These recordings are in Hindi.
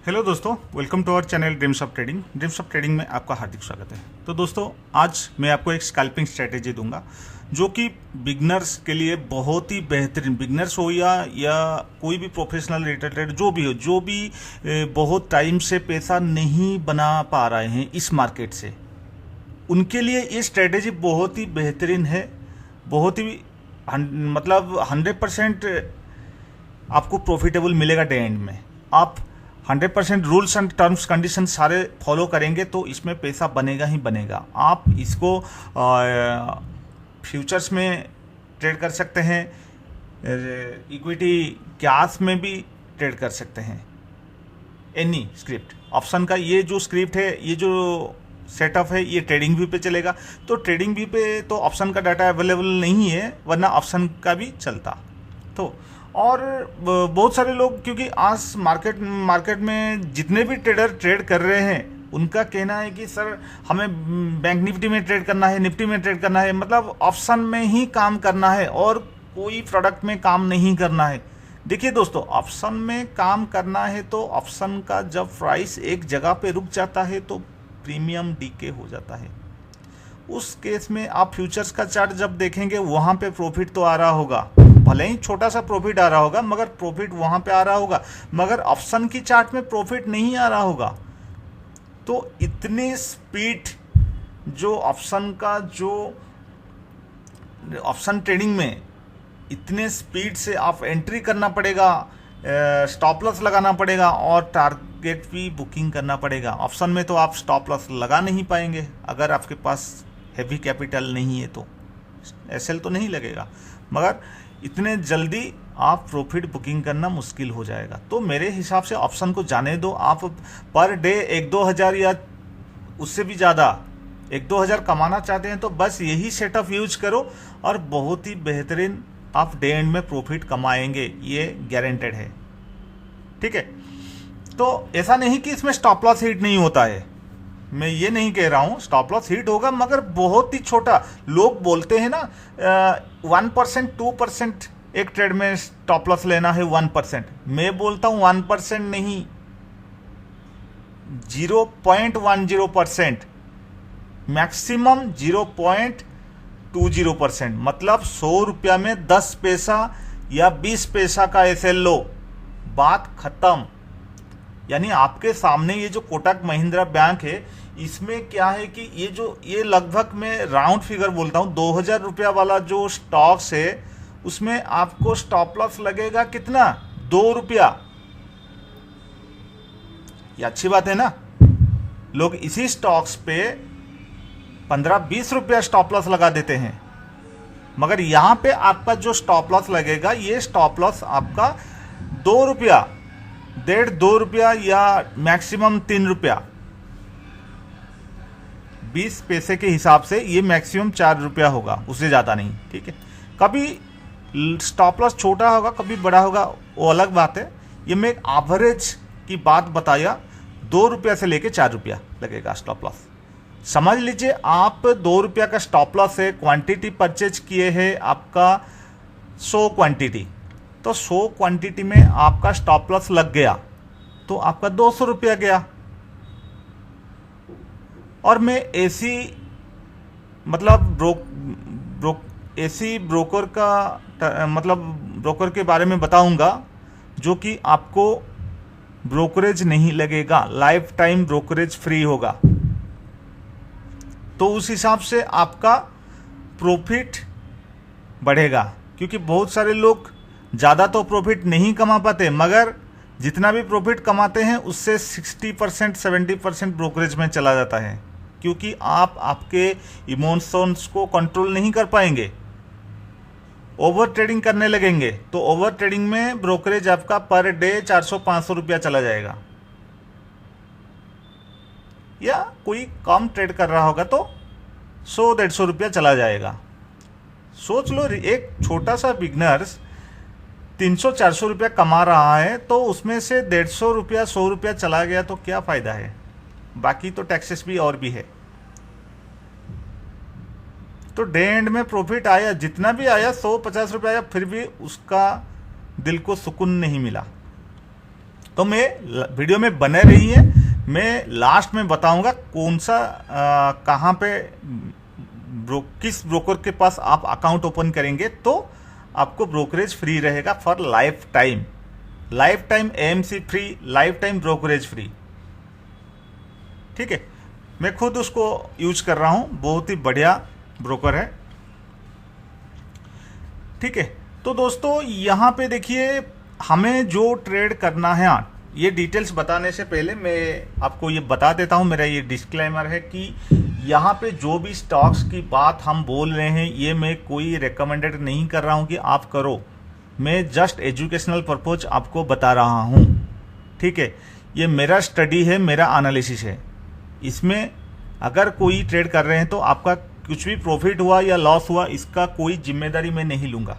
हेलो दोस्तों, welcome to our channel dreams of trading. Dreams of trading में आपका हार्दिक स्वागत है। तो दोस्तों, आज मैं आपको एक स्कैल्पिंग स्ट्रेटेजी दूंगा जो कि बिगनर्स के लिए बहुत ही बेहतरीन, बिगनर्स हो या कोई भी प्रोफेशनल रिलेटेड जो भी बहुत टाइम से पैसा नहीं बना पा रहे हैं इस मार्केट से, उनके लिए ये स्ट्रेटेजी बहुत ही बेहतरीन है। बहुत ही मतलब 100% आपको प्रॉफिटेबल मिलेगा डे एंड में। आप 100% रूल्स एंड टर्म्स कंडीशन सारे फॉलो करेंगे तो इसमें पैसा बनेगा ही बनेगा। आप इसको फ्यूचर्स में ट्रेड कर सकते हैं, इक्विटी कैश में भी ट्रेड कर सकते हैं। एनी स्क्रिप्ट ऑप्शन का ये जो स्क्रिप्ट है, ये जो सेटअप है, ये ट्रेडिंग व्यू पे चलेगा। तो ट्रेडिंग व्यू पे तो ऑप्शन का डाटा अवेलेबल नहीं है, वरना ऑप्शन का भी चलता। तो और बहुत सारे लोग, क्योंकि आज मार्केट में जितने भी ट्रेडर ट्रेड कर रहे हैं, उनका कहना है कि सर हमें बैंक निफ्टी में ट्रेड करना है, निफ्टी में ट्रेड करना है, मतलब ऑप्शन में ही काम करना है और कोई प्रोडक्ट में काम नहीं करना है। देखिए दोस्तों, ऑप्शन में काम करना है तो ऑप्शन का जब प्राइस एक जगह पे रुक जाता है तो प्रीमियम डीके हो जाता है। उस केस में आप फ्यूचर्स का चार्ट जब देखेंगे, वहां पे प्रॉफिट तो आ रहा होगा, भले ही छोटा सा प्रॉफिट आ रहा होगा, मगर प्रॉफिट वहां पे आ रहा होगा। मगर ऑप्शन की चार्ट में प्रॉफिट नहीं आ रहा होगा। तो इतनी स्पीड जो ऑप्शन का, जो ऑप्शन ट्रेडिंग में इतने स्पीड से आप एंट्री करना पड़ेगा, स्टॉप लॉस लगाना पड़ेगा और टारगेट भी बुकिंग करना पड़ेगा। ऑप्शन में तो आप स्टॉप लॉस लगा नहीं पाएंगे, अगर आपके पास हैवी कैपिटल नहीं है तो एसएल तो नहीं लगेगा, मगर इतने जल्दी आप प्रॉफिट बुकिंग करना मुश्किल हो जाएगा। तो मेरे हिसाब से ऑप्शन को जाने दो। आप पर डे 1-2 हज़ार या उससे भी ज़्यादा 1-2 हज़ार कमाना चाहते हैं तो बस यही सेटअप यूज करो और बहुत ही बेहतरीन आप डे एंड में प्रॉफिट कमाएंगे, ये गारंटेड है। ठीक है, तो ऐसा नहीं कि इसमें स्टॉप लॉस हिट नहीं होता है, मैं ये नहीं कह रहा हूं, स्टॉप लॉस हिट होगा, मगर बहुत ही छोटा। लोग बोलते हैं ना 1% 2% एक ट्रेड में स्टॉप लॉस लेना है 1%। मैं बोलता हूं 1% नहीं, 0.10%, मैक्सिमम 0.20%। मतलब 100 रुपया में 10 पैसा या 20 पैसा का एसएल लो, बात खत्म। यानी आपके सामने ये जो कोटक महिंद्रा बैंक है, इसमें क्या है कि ये लगभग मैं राउंड फिगर बोलता हूं, 2000 रुपया वाला जो स्टॉक्स है, उसमें आपको स्टॉप लॉस लगेगा कितना? 2 रुपया। ये अच्छी बात है ना। लोग इसी स्टॉक्स पे 15-20 रुपया स्टॉप लॉस लगा देते हैं, मगर यहां पे आपका जो स्टॉप लॉस लगेगा, ये स्टॉप लॉस आपका 2 रुपया, 1.5-2 रुपया या मैक्सिमम 3 रुपया। 20 पैसे के हिसाब से ये मैक्सिमम 4 रुपया होगा, उससे ज़्यादा नहीं। ठीक है, कभी स्टॉप लॉस छोटा होगा, कभी बड़ा होगा, वो अलग बात है। ये मैं एक एवरेज की बात बताया, 2 रुपया से लेके 4 रुपया लगेगा स्टॉप लॉस। समझ लीजिए आप 2 रुपया का स्टॉप लॉस है, क्वांटिटी परचेज किए हैं आपका 100 क्वांटिटी, तो 100 क्वांटिटी में आपका स्टॉप लॉस लग गया तो आपका 200 रुपया गया। और मैं ऐसी मतलब ऐसी ब्रोकर का मतलब ब्रोकर के बारे में बताऊंगा जो कि आपको ब्रोकरेज नहीं लगेगा, लाइफ टाइम ब्रोकरेज फ्री होगा। तो उस हिसाब से आपका प्रॉफिट बढ़ेगा, क्योंकि बहुत सारे लोग ज़्यादा तो प्रॉफिट नहीं कमा पाते, मगर जितना भी प्रॉफिट कमाते हैं उससे 60% 70% ब्रोकरेज में चला जाता है, क्योंकि आप आपके इमोशंस को कंट्रोल नहीं कर पाएंगे, ओवर ट्रेडिंग करने लगेंगे। तो ओवर ट्रेडिंग में ब्रोकरेज आपका पर डे 400-500 रुपया चला जाएगा, या कोई कम ट्रेड कर रहा होगा तो 100-150 रुपया चला जाएगा। सोच लो, एक छोटा सा बिगनर्स 300-400 रुपया कमा रहा है, तो उसमें से 150 रुपया 100 रुपया चला गया तो क्या फायदा है? बाकी तो टैक्सेस भी और भी है। तो डे एंड में प्रॉफिट आया, जितना भी आया 100-50 रुपया आया, फिर भी उसका दिल को सुकून नहीं मिला। तो मैं वीडियो में बने रहिए, मैं लास्ट में बताऊंगा कौन सा कहाँ पे किस ब्रोकर के पास आप अकाउंट ओपन करेंगे तो आपको ब्रोकरेज फ्री रहेगा for life time AMC free, life time brokerage free. ठीक है, मैं खुद उसको यूज कर रहा हूं, बहुत ही बढ़िया ब्रोकर है। ठीक है, तो दोस्तों यहां पे देखिए हमें जो ट्रेड करना है, ये डिटेल्स बताने से पहले मैं आपको ये बता देता हूं, मेरा ये डिस्क्लेमर है कि यहाँ पे जो भी स्टॉक्स की बात हम बोल रहे हैं ये मैं कोई रिकमेंडेड नहीं कर रहा हूं कि आप करो, मैं जस्ट एजुकेशनल पर्पज आपको बता रहा हूं। ठीक है, ये मेरा स्टडी है, मेरा एनालिसिस है, इसमें अगर कोई ट्रेड कर रहे हैं तो आपका कुछ भी प्रॉफिट हुआ या लॉस हुआ इसका कोई जिम्मेदारी मैं नहीं लूँगा।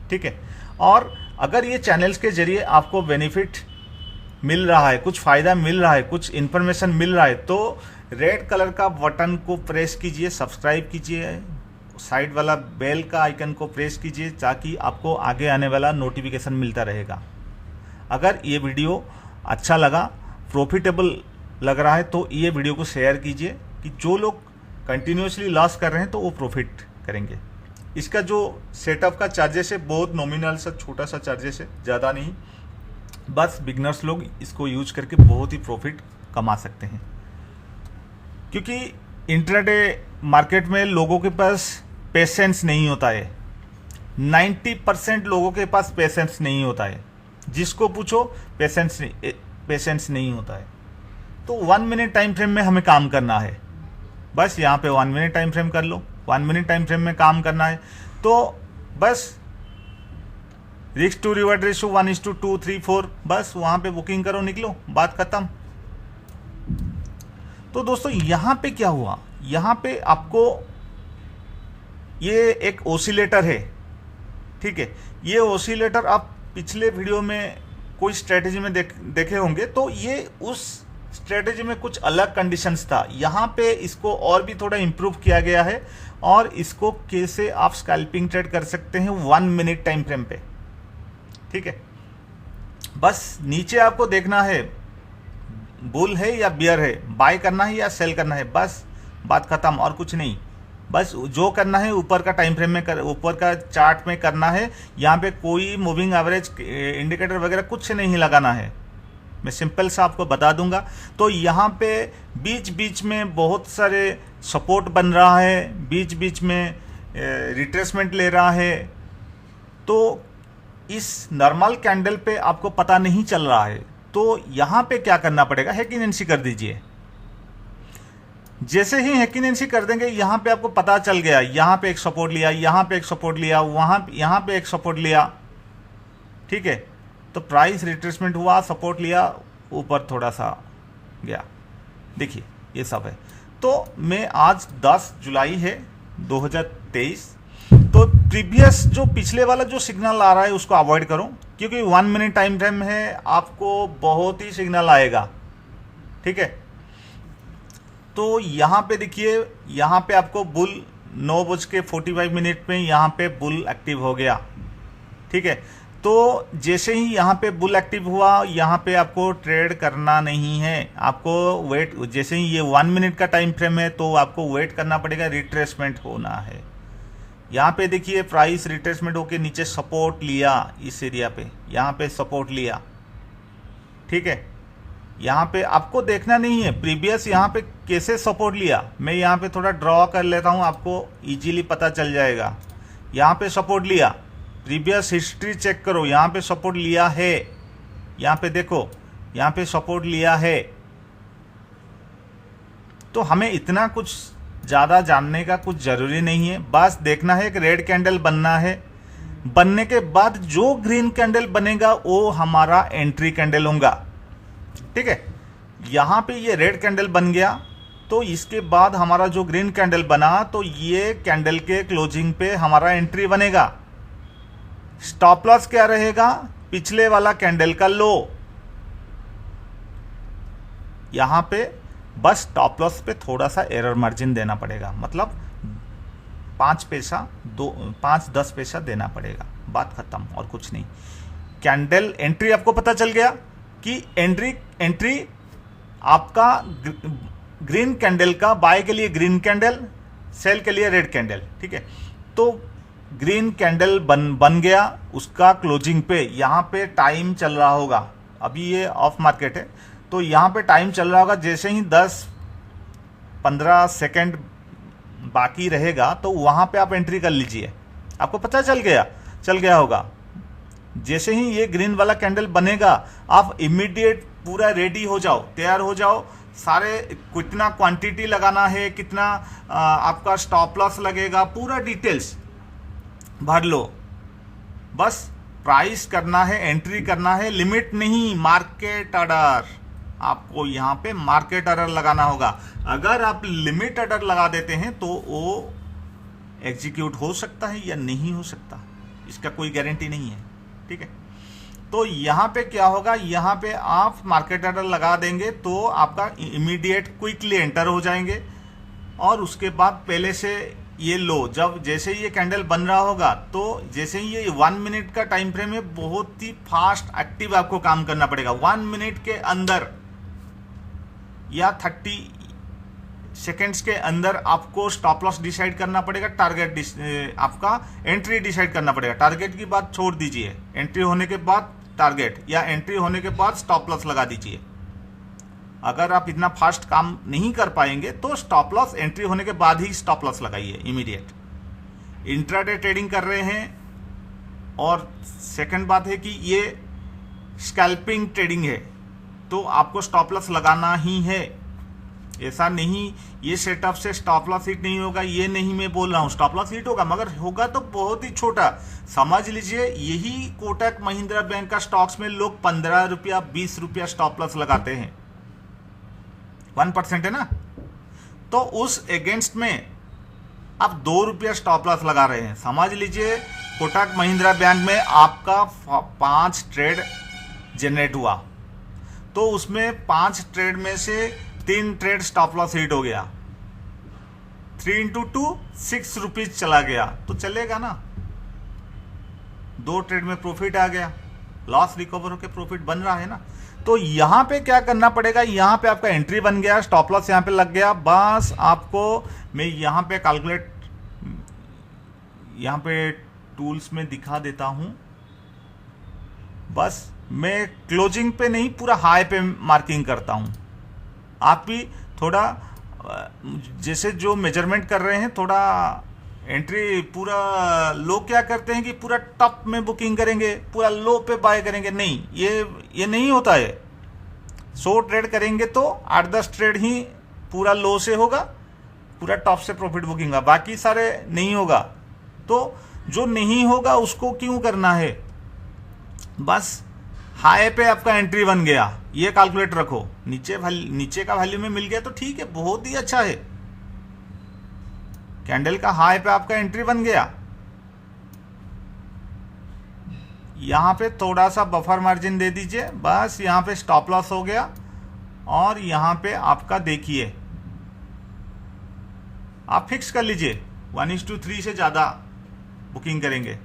ठीक है, और अगर ये चैनल्स के जरिए आपको बेनिफिट मिल रहा है, कुछ फ़ायदा मिल रहा है, कुछ इन्फॉर्मेशन मिल रहा है तो रेड कलर का बटन को प्रेस कीजिए, सब्सक्राइब कीजिए, साइड वाला बेल का आइकन को प्रेस कीजिए ताकि आपको आगे आने वाला नोटिफिकेशन मिलता रहेगा। अगर ये वीडियो अच्छा लगा, प्रॉफिटेबल लग रहा है तो ये वीडियो को शेयर कीजिए कि जो लोग कंटिन्यूसली लॉस कर रहे हैं तो वो प्रॉफिट करेंगे। इसका जो सेटअप का चार्जेस है बहुत नॉमिनल सा छोटा सा चार्जेस है, ज़्यादा नहीं, बस बिगनर्स लोग इसको यूज करके बहुत ही प्रॉफिट कमा सकते हैं। क्योंकि इंट्राडे मार्केट में लोगों के पास पेशेंस नहीं होता है, 90% लोगों के पास पेशेंस नहीं होता है, जिसको पूछो पेशेंस नहीं होता है। तो 1 मिनट टाइम फ्रेम में हमें काम करना है, बस यहाँ पे 1 मिनट टाइम फ्रेम कर लो, 1 मिनट टाइम फ्रेम में काम करना है तो बस रिस्क टू रिवॉर्ड रेशियो 1:2, 3, 4, बस वहां पे बुकिंग करो, निकलो, बात खत्म। तो दोस्तों यहां पे क्या हुआ, यहां पे आपको ये एक ओसिलेटर है। ठीक है, ये ओसिलेटर आप पिछले वीडियो में कोई स्ट्रेटेजी में देखे होंगे तो ये उस स्ट्रेटेजी में कुछ अलग कंडीशंस था, यहाँ पे इसको और भी थोड़ा इंप्रूव किया गया है और इसको कैसे आप स्कैल्पिंग ट्रेड कर सकते हैं 1 मिनट टाइम फ्रेम पे। ठीक है, बस नीचे आपको देखना है बुल है या बियर है, बाय करना है या सेल करना है, बस बात खत्म, और कुछ नहीं। बस जो करना है ऊपर का टाइम फ्रेम में ऊपर का चार्ट में करना है, यहाँ पे कोई मूविंग एवरेज इंडिकेटर वगैरह कुछ नहीं लगाना है, मैं सिंपल सा आपको बता दूंगा। तो यहाँ पे बीच बीच में बहुत सारे सपोर्ट बन रहा है, बीच बीच में रिट्रेसमेंट ले रहा है, तो इस नॉर्मल कैंडल पे आपको पता नहीं चल रहा है तो यहाँ पे क्या करना पड़ेगा, हैकिनेंसी कर दीजिए। जैसे ही हैकिनेंसी कर देंगे यहाँ पे आपको पता चल गया, यहाँ पे एक सपोर्ट लिया, यहाँ पे एक सपोर्ट लिया, यहाँ पे एक सपोर्ट लिया। ठीक है, तो प्राइस रिट्रेसमेंट हुआ, सपोर्ट लिया, ऊपर थोड़ा सा गया, देखिए ये सब है। तो मैं आज 10 जुलाई है 2023, तो प्रीवियस जो पिछले वाला जो सिग्नल आ रहा है उसको अवॉइड करो, क्योंकि 1 मिनट टाइम फ्रेम है, आपको बहुत ही सिग्नल आएगा। ठीक है, तो यहाँ पे देखिए, यहाँ पे आपको बुल 9:45 में यहाँ पे बुल एक्टिव हो गया। ठीक है, तो जैसे ही यहाँ पे बुल एक्टिव हुआ, यहाँ पे आपको ट्रेड करना नहीं है, आपको वेट, जैसे ही ये 1 मिनट का टाइम फ्रेम है तो आपको वेट करना पड़ेगा, रिट्रेसमेंट होना है। यहाँ पे देखिए प्राइस रिट्रेसमेंट होके नीचे सपोर्ट लिया, इस एरिया पे यहाँ पे सपोर्ट लिया। ठीक है, यहाँ पे आपको देखना नहीं है प्रीवियस यहाँ पे कैसे सपोर्ट लिया, मैं यहाँ पे थोड़ा ड्रॉ कर लेता हूँ, आपको इजीली पता चल जाएगा। यहाँ पे सपोर्ट लिया, प्रीवियस हिस्ट्री चेक करो, यहाँ पे सपोर्ट लिया है, यहाँ पे देखो यहाँ पे सपोर्ट लिया है। तो हमें इतना कुछ ज़्यादा जानने का कुछ ज़रूरी नहीं है, बस देखना है कि रेड कैंडल बनना है, बनने के बाद जो ग्रीन कैंडल बनेगा वो हमारा एंट्री कैंडल होगा। ठीक है, यहाँ पे ये रेड कैंडल बन गया तो इसके बाद हमारा जो ग्रीन कैंडल बना तो ये कैंडल के क्लोजिंग पे हमारा एंट्री बनेगा। स्टॉप लॉस क्या रहेगा, पिछले वाला कैंडल का लो। यहां पे बस स्टॉप लॉस पे थोड़ा सा एरर मार्जिन देना पड़ेगा, मतलब 5-10 पैसा देना पड़ेगा, बात खत्म, और कुछ नहीं। कैंडल एंट्री आपको पता चल गया, कि एंट्री आपका ग्रीन कैंडल का, बाय के लिए ग्रीन कैंडल, सेल के लिए रेड कैंडल, ठीक है। तो ग्रीन कैंडल बन गया, उसका क्लोजिंग पे यहाँ पे टाइम चल रहा होगा, अभी ये ऑफ मार्केट है, तो यहाँ पे टाइम चल रहा होगा। जैसे ही 10-15 सेकेंड बाकी रहेगा तो वहाँ पे आप एंट्री कर लीजिए। आपको पता चल गया होगा। जैसे ही ये ग्रीन वाला कैंडल बनेगा, आप इमीडिएट पूरा रेडी हो जाओ, तैयार हो जाओ। सारे कितना क्वांटिटी लगाना है, कितना आपका स्टॉप लॉस लगेगा, पूरा डिटेल्स भर लो। बस प्राइस करना है, एंट्री करना है, लिमिट नहीं, मार्केट ऑर्डर। आपको यहाँ पे मार्केट ऑर्डर लगाना होगा। अगर आप लिमिट ऑर्डर लगा देते हैं तो वो एग्जीक्यूट हो सकता है या नहीं हो सकता, इसका कोई गारंटी नहीं है, ठीक है। तो यहाँ पे क्या होगा, यहाँ पे आप मार्केट ऑर्डर लगा देंगे तो आपका इमीडिएट क्विकली एंटर हो जाएंगे। और उसके बाद पहले से ये लो, जब जैसे ये कैंडल बन रहा होगा तो जैसे ही ये 1 मिनट का टाइम फ्रेम है, बहुत ही फास्ट एक्टिव आपको काम करना पड़ेगा। 1 मिनट के अंदर या 30 सेकेंड्स के अंदर आपको स्टॉप लॉस डिसाइड करना पड़ेगा, टारगेट आपका एंट्री डिसाइड करना पड़ेगा। टारगेट की बात छोड़ दीजिए, एंट्री होने के बाद टारगेट या एंट्री होने के बाद स्टॉप लॉस लगा दीजिए। अगर आप इतना फास्ट काम नहीं कर पाएंगे तो स्टॉप लॉस एंट्री होने के बाद ही स्टॉप लॉस लगाइए इमीडिएट। इंट्राडे ट्रेडिंग कर रहे हैं। और सेकंड बात है कि ये स्कैल्पिंग ट्रेडिंग है, तो आपको स्टॉप लॉस लगाना ही है। ऐसा नहीं ये सेटअप से स्टॉप लॉस हिट नहीं होगा, ये नहीं मैं बोल रहा हूं, स्टॉप लॉस हिट होगा, मगर होगा तो बहुत ही छोटा। समझ लीजिए यही कोटक महिंद्रा बैंक का स्टॉक्स में लोग 15 रुपया 20 रुपया स्टॉप लॉस लगाते हैं, 1% है ना। तो उस अगेंस्ट में आप 2 रुपया स्टॉप लॉस लगा रहे हैं। समझ लीजिए कोटक महिंद्रा बैंक में आपका 5 ट्रेड जनरेट हुआ, तो उसमें 5 ट्रेड में से 3 ट्रेड स्टॉप लॉस हिट हो गया, 3 × 2 6 रुपीज चला गया, तो चलेगा ना। 2 ट्रेड में प्रॉफिट आ गया, लॉस रिकवर होकर प्रॉफिट बन रहा है ना। तो यहां पे क्या करना पड़ेगा, यहां पे आपका एंट्री बन गया, स्टॉप लॉस यहां पे लग गया। बस आपको मैं यहां पे कैलकुलेट, यहां पे टूल्स में दिखा देता हूं। बस मैं क्लोजिंग पे नहीं, पूरा हाई पे मार्किंग करता हूं। आप भी थोड़ा जैसे जो मेजरमेंट कर रहे हैं, थोड़ा एंट्री पूरा लो क्या करते हैं कि पूरा टॉप में बुकिंग करेंगे, पूरा लो पे बाय करेंगे, नहीं, ये नहीं होता है। 100 ट्रेड करेंगे तो 8-10 ट्रेड ही पूरा लो से होगा, पूरा टॉप से प्रॉफिट बुकिंग होगा, बाकी सारे नहीं होगा। तो जो नहीं होगा उसको क्यों करना है, बस हाई पे आपका एंट्री बन गया, ये कैलकुलेट रखो। नीचे का वैल्यू में मिल गया तो ठीक है, बहुत ही अच्छा है। कैंडल का हाई पे आपका एंट्री बन गया। यहां पे थोड़ा सा बफर मार्जिन दे दीजिए, बस यहां पे स्टॉप लॉस हो गया। और यहां पे आपका देखिए, आप फिक्स कर लीजिए 1:3 से ज्यादा बुकिंग करेंगे।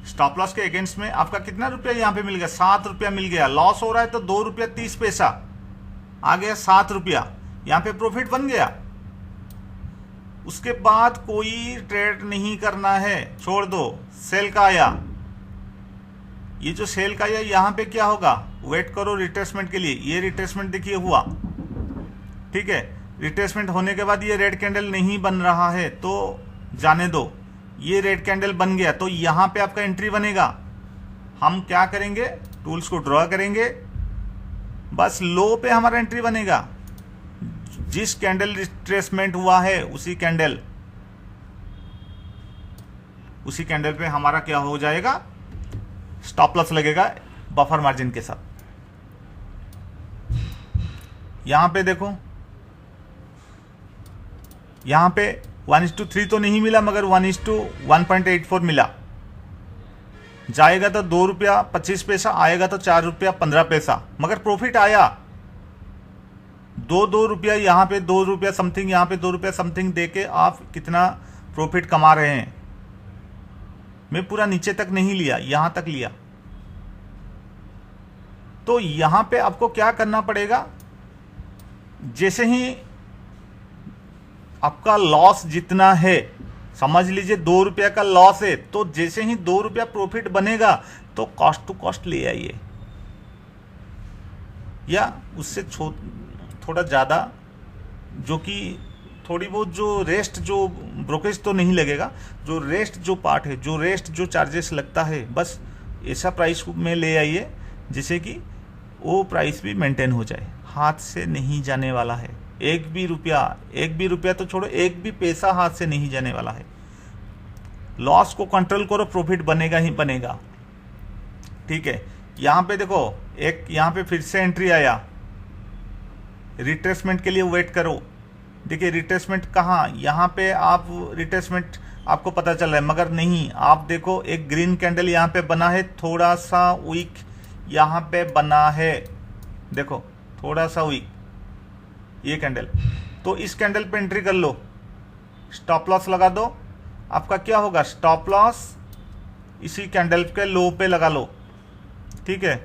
स्टॉप लॉस के अगेंस्ट में आपका कितना रुपया यहां पे मिल गया, 7 रुपया मिल गया। लॉस हो रहा है तो 2 रुपया 30 पैसा आ गया, 7 रुपया यहां पे प्रॉफिट बन गया। उसके बाद कोई ट्रेड नहीं करना है, छोड़ दो। सेल का आया, ये जो सेल का आया यहां पे क्या होगा, वेट करो रिट्रेसमेंट के लिए। ये रिट्रेसमेंट देखिए हुआ, ठीक है। रिट्रेसमेंट होने के बाद ये रेड कैंडल नहीं बन रहा है तो जाने दो, ये रेड कैंडल बन गया तो यहां पे आपका एंट्री बनेगा। हम क्या करेंगे, टूल्स को ड्रॉ करेंगे, बस लो पे हमारा एंट्री बनेगा। जिस कैंडल रिट्रेसमेंट हुआ है उसी कैंडल पे हमारा क्या हो जाएगा, स्टॉप लॉस लगेगा बफर मार्जिन के साथ। यहां पे देखो, यहां पे 1:3 तो नहीं मिला, मगर 1:1.84 मिला। जाएगा तो 2 रुपया 25 पैसा, आएगा तो 4 रुपया 15 पैसा, मगर प्रॉफिट आया। 2 रुपया यहां पे, 2 रुपया समथिंग यहां पे, 2 रुपया समथिंग देके आप कितना प्रॉफिट कमा रहे हैं। मैं पूरा नीचे तक नहीं लिया, यहां तक लिया। तो यहां पे आपको क्या करना पड़ेगा, जैसे ही आपका लॉस जितना है, समझ लीजिए 2 रुपया का लॉस है, तो जैसे ही 2 रुपया प्रॉफिट बनेगा तो कॉस्ट टू कॉस्ट ले आइए, या उससे थोड़ा ज़्यादा, जो कि थोड़ी बहुत जो रेस्ट, जो ब्रोकरेज तो नहीं लगेगा, जो रेस्ट जो पार्ट है, जो रेस्ट जो चार्जेस लगता है, बस ऐसा प्राइस में ले आइए जिससे कि वो प्राइस भी मेंटेन हो जाए, हाथ से नहीं जाने वाला है। एक भी रुपया तो छोड़ो, एक भी पैसा हाथ से नहीं जाने वाला है। लॉस को कंट्रोल करो, प्रॉफिट बनेगा ही बनेगा। ठीक है, यहां पे देखो, एक यहां पे फिर से एंट्री आया, रिट्रेसमेंट के लिए वेट करो। देखिए रिट्रेसमेंट कहाँ, यहाँ पे आप रिट्रेसमेंट आपको पता चल रहा है, मगर नहीं, आप देखो एक ग्रीन कैंडल यहाँ पे बना है, थोड़ा सा वीक यहाँ पे बना है, देखो थोड़ा सा वीक ये कैंडल। तो इस कैंडल पे एंट्री कर लो, स्टॉप लॉस लगा दो। आपका क्या होगा, स्टॉप लॉस इसी कैंडल के लो पे लगा लो। ठीक है,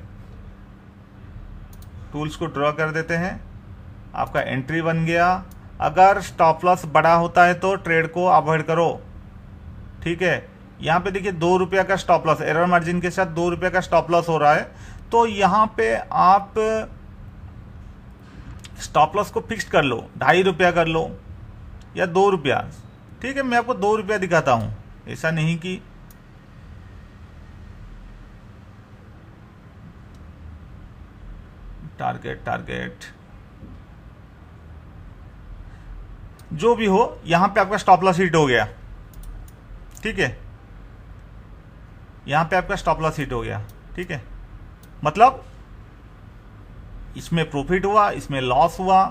टूल्स को ड्रॉ कर देते हैं, आपका एंट्री बन गया। अगर स्टॉप लॉस बड़ा होता है तो ट्रेड को अवॉइड करो। ठीक है, यहाँ पे देखिए 2 रुपया का स्टॉप लॉस, एरर मार्जिन के साथ 2 रुपया का स्टॉप लॉस हो रहा है, तो यहाँ पे आप स्टॉप लॉस को फिक्स कर लो, 2.5 रुपया कर लो या 2 रुपया। ठीक है, मैं आपको 2 रुपया दिखाता हूं, ऐसा नहीं कि टारगेट जो भी हो, यहां पे आपका स्टॉप लॉस हिट हो गया। ठीक है, यहां पे आपका स्टॉप लॉस हिट हो गया। ठीक है, मतलब इसमें प्रॉफिट हुआ, इसमें लॉस हुआ,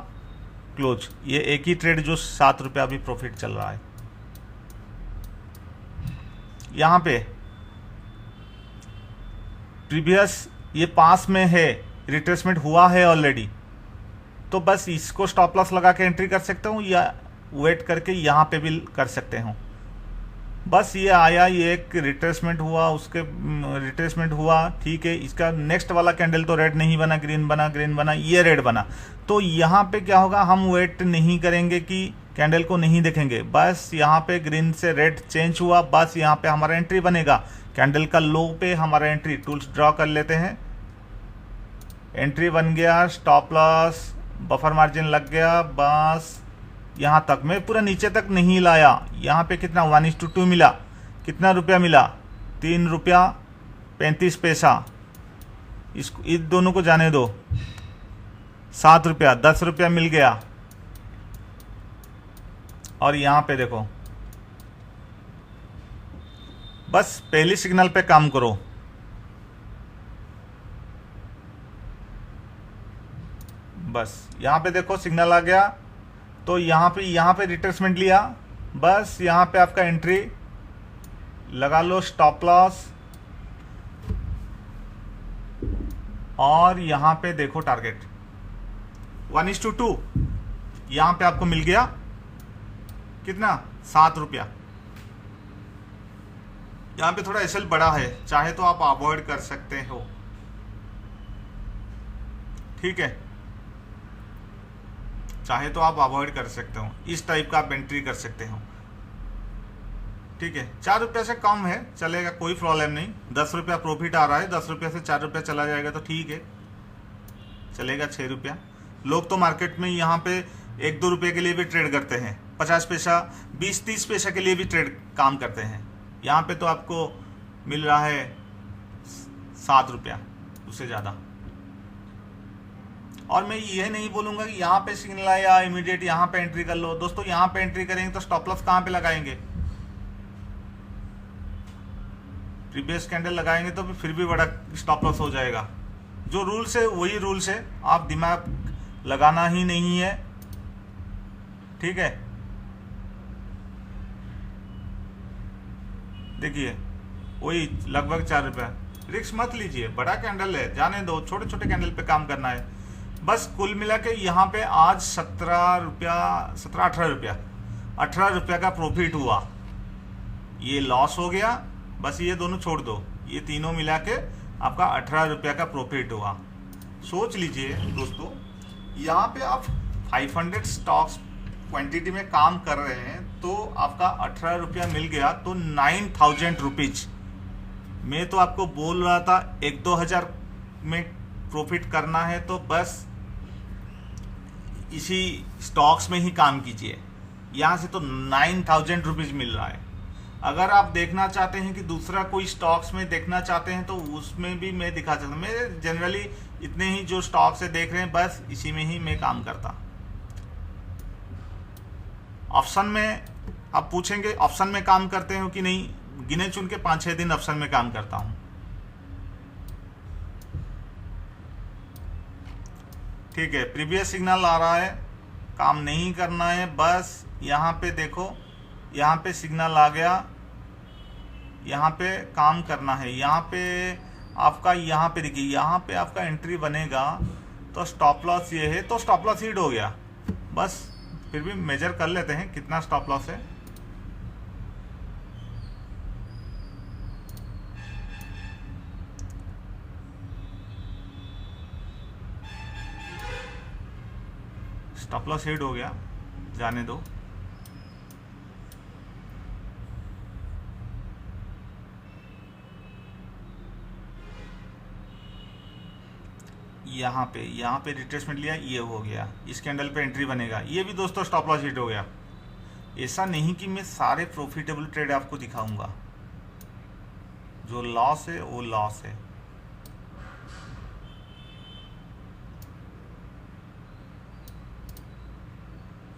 क्लोज। ये एक ही ट्रेड जो 7 रुपया अभी प्रॉफिट चल रहा है। यहां पे प्रीवियस ये पास में है, रिट्रेसमेंट हुआ है ऑलरेडी, तो बस इसको स्टॉप लॉस लगा के एंट्री कर सकता हूं, या वेट करके यहां पे भी कर सकते हो। बस ये आया, ये एक रिट्रेसमेंट हुआ, उसके रिट्रेसमेंट हुआ। ठीक है, इसका नेक्स्ट वाला कैंडल तो रेड नहीं बना, ग्रीन बना, ग्रीन बना, ये रेड बना। तो यहाँ पे क्या होगा, हम वेट नहीं करेंगे कि कैंडल को नहीं देखेंगे, बस यहाँ पे ग्रीन से रेड चेंज हुआ, बस यहाँ पे हमारा एंट्री बनेगा। कैंडल का लो पे हमारा एंट्री, टूल्स ड्रॉ कर लेते हैं, एंट्री बन गया, स्टॉप लॉस, बफर मार्जिन लग गया, बस यहाँ तक। मैं पूरा नीचे तक नहीं लाया। यहाँ पे कितना 1:2 मिला, कितना रुपया मिला, 3 रुपया 35 पैसा। इसको, इन दोनों को जाने दो, 7 रुपया, 10 रुपया मिल गया। और यहाँ पे देखो, बस पहली सिग्नल पे काम करो। बस यहाँ पे देखो सिग्नल आ गया, तो यहाँ पे रिट्रेसमेंट लिया, बस यहाँ पे आपका एंट्री लगा लो, स्टॉप लॉस, और यहाँ पे देखो टारगेट 1:2, यहाँ पे आपको मिल गया कितना, 7 रुपया। यहाँ पे थोड़ा एसएल बड़ा है, चाहे तो आप अवॉइड कर सकते हो। ठीक है, चाहे तो आप अवॉइड कर सकते हो, इस टाइप का आप एंट्री कर सकते हो। ठीक है, 4 रुपया से कम है चलेगा, कोई प्रॉब्लम नहीं। 10 रुपया प्रॉफिट आ रहा है, 10 रुपया से 4 रुपया चला जाएगा तो ठीक है, चलेगा 6 रुपया। लोग तो मार्केट में यहाँ पे 1-2 रुपये के लिए भी ट्रेड करते हैं, 50 पैसा 20-30 पैसा के लिए भी ट्रेड काम करते हैं। यहाँ पे तो आपको मिल रहा है 7 रुपया, उससे ज़्यादा। और मैं ये नहीं बोलूंगा कि यहाँ पे सिग्नल आया इमीडिएट यहाँ पे एंट्री कर लो। दोस्तों यहाँ पे एंट्री करेंगे तो स्टॉप लॉस कहाँ पे लगाएंगे, प्रीवियस कैंडल लगाएंगे तो फिर भी बड़ा स्टॉप लॉस हो जाएगा। जो रूल्स है वही रूल्स है, आप दिमाग लगाना ही नहीं है। ठीक है, देखिए वही लगभग 4 रुपया। रिस्क मत लीजिए, बड़ा कैंडल है, जाने दो, छोटे छोटे कैंडल पे काम करना है। बस कुल मिला के यहाँ पे आज 17 रुपया, 17-18 रुपया, 18 रुपया का प्रॉफिट हुआ। ये लॉस हो गया, बस ये दोनों छोड़ दो, ये तीनों मिला के आपका 18 रुपया का प्रॉफिट हुआ। सोच लीजिए दोस्तों, यहाँ पे आप 500 स्टॉक्स क्वांटिटी में काम कर रहे हैं तो आपका 18 रुपया मिल गया तो 9000 रुपीज। मैं तो आपको बोल रहा था 1-2 हज़ार में प्रॉफिट करना है तो बस इसी स्टॉक्स में ही काम कीजिए। यहाँ से तो 9000 रुपीज मिल रहा है। अगर आप देखना चाहते हैं कि दूसरा कोई स्टॉक्स में देखना चाहते हैं तो उसमें भी मैं दिखा सकता हूँ। मैं जनरली इतने ही जो स्टॉक्स से देख रहे हैं बस इसी में ही मैं काम करता। ऑप्शन में आप पूछेंगे ऑप्शन में काम करते हो कि नहीं, गिने चुन के 5-6 दिन ऑप्शन में काम करता हूं। ठीक है, प्रीवियस सिग्नल आ रहा है, काम नहीं करना है, बस यहाँ पे देखो, यहाँ पे सिग्नल आ गया, यहाँ पे काम करना है। यहाँ पे आपका, यहाँ पे देखिए, यहाँ पे आपका एंट्री बनेगा तो स्टॉप लॉस ये है, तो स्टॉप लॉस हिट हो गया। बस फिर भी मेजर कर लेते हैं कितना स्टॉप लॉस है। स्टॉप लॉस हिट हो गया, जाने दो। यहाँ पे रिट्रेसमेंट लिया, ये हो गया, इस कैंडल पे एंट्री बनेगा, ये भी दोस्तों स्टॉप लॉस हिट हो गया। ऐसा नहीं कि मैं सारे प्रॉफिटेबल ट्रेड आपको दिखाऊंगा, जो लॉस है वो लॉस है।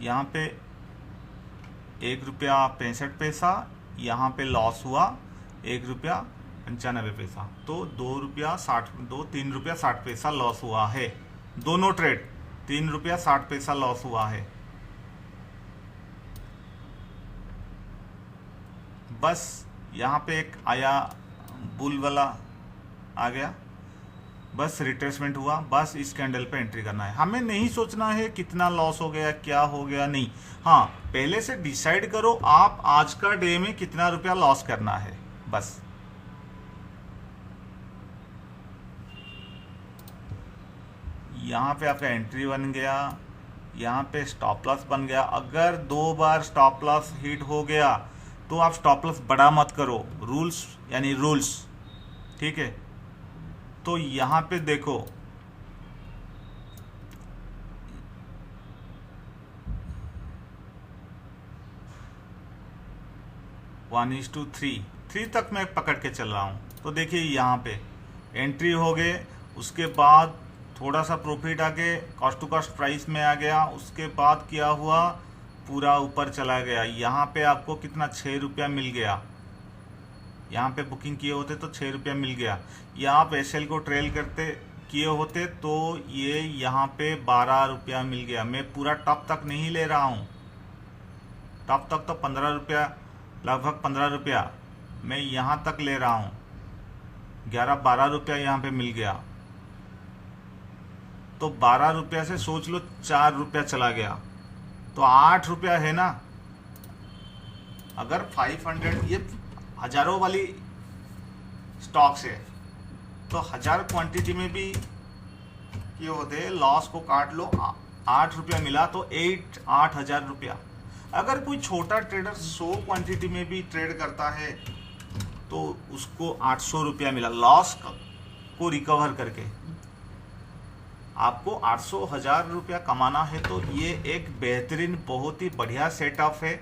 यहाँ पे 1 रुपया 65 पैसा, यहाँ पे लॉस हुआ 1 रुपया 95 पैसा, तो 3 रुपया 60 पैसा लॉस हुआ है। दोनों ट्रेड 3 रुपया 60 पैसा लॉस हुआ है। बस यहाँ पे एक आया बुल वाला आ गया, बस रिट्रेसमेंट हुआ, बस इस कैंडल पे एंट्री करना है। हमें नहीं सोचना है कितना लॉस हो गया, क्या हो गया, नहीं। हाँ, पहले से डिसाइड करो आप आज का डे में कितना रुपया लॉस करना है, बस। यहाँ पे आपका एंट्री बन गया, यहाँ पे स्टॉप लॉस बन गया। अगर 2 बार स्टॉप लॉस हिट हो गया तो आप स्टॉप लॉस बड़ा मत करो, रूल्स यानी रूल्स, ठीक है। तो यहाँ पे देखो, वन इज टू थ्री तक मैं पकड़ के चल रहा हूँ। तो देखिए यहाँ पे एंट्री हो गए, उसके बाद थोड़ा सा प्रॉफिट आके कॉस्ट टू कॉस्ट प्राइस में आ गया, उसके बाद क्या हुआ, पूरा ऊपर चला गया। यहाँ पे आपको कितना, 6 रुपया मिल गया। यहाँ पे बुकिंग किए होते तो 6 रुपया मिल गया। या आप एसएल को ट्रेल करते किए होते तो ये यहाँ पे 12 रुपया मिल गया। मैं पूरा टॉप तक नहीं ले रहा हूँ, टॉप तक तो 15 रुपया, लगभग 15 रुपया मैं यहाँ तक ले रहा हूँ। 11-12 रुपया यहाँ पे मिल गया, तो 12 रुपया से सोच लो 4 रुपया चला गया, तो 8 रुपया है ना। अगर 500, ये हजारों वाली स्टॉक्स है तो 1000 क्वांटिटी में भी ये होते हैं, लॉस को काट लो, 8 रुपया मिला तो 8,000 रुपया। अगर कोई छोटा ट्रेडर 100 क्वांटिटी में भी ट्रेड करता है तो उसको 800 रुपया मिला लॉस को रिकवर करके। आपको 800,000 रुपया कमाना है तो ये एक बेहतरीन, बहुत ही बढ़िया सेटअप है।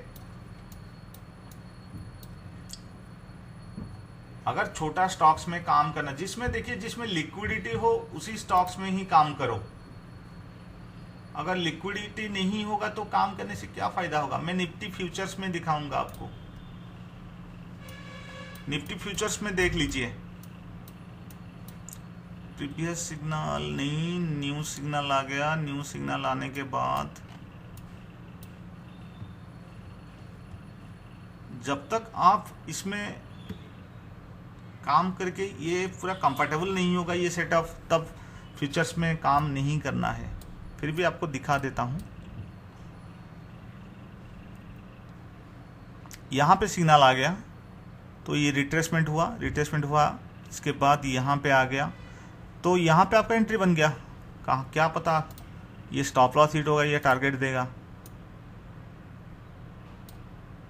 अगर छोटा स्टॉक्स में काम करना, जिसमें देखिए जिसमें लिक्विडिटी हो उसी स्टॉक्स में ही काम करो। अगर लिक्विडिटी नहीं होगा तो काम करने से क्या फायदा होगा। मैं निफ्टी फ्यूचर्स में दिखाऊंगा आपको, निफ्टी फ्यूचर्स में देख लीजिए। प्रीवियस सिग्नल नहीं, न्यू सिग्नल आ गया। न्यू सिग्नल आने के बाद जब तक आप इसमें काम करके ये पूरा कंफर्टेबल नहीं होगा ये सेटअप, तब फ्यूचर्स में काम नहीं करना है। फिर भी आपको दिखा देता हूं। यहाँ पे सिग्नल आ गया तो ये रिट्रेसमेंट हुआ, इसके बाद यहाँ पे आ गया तो यहाँ पे आपका एंट्री बन गया कहाँ, क्या पता ये स्टॉप लॉस हिट होगा या टारगेट देगा।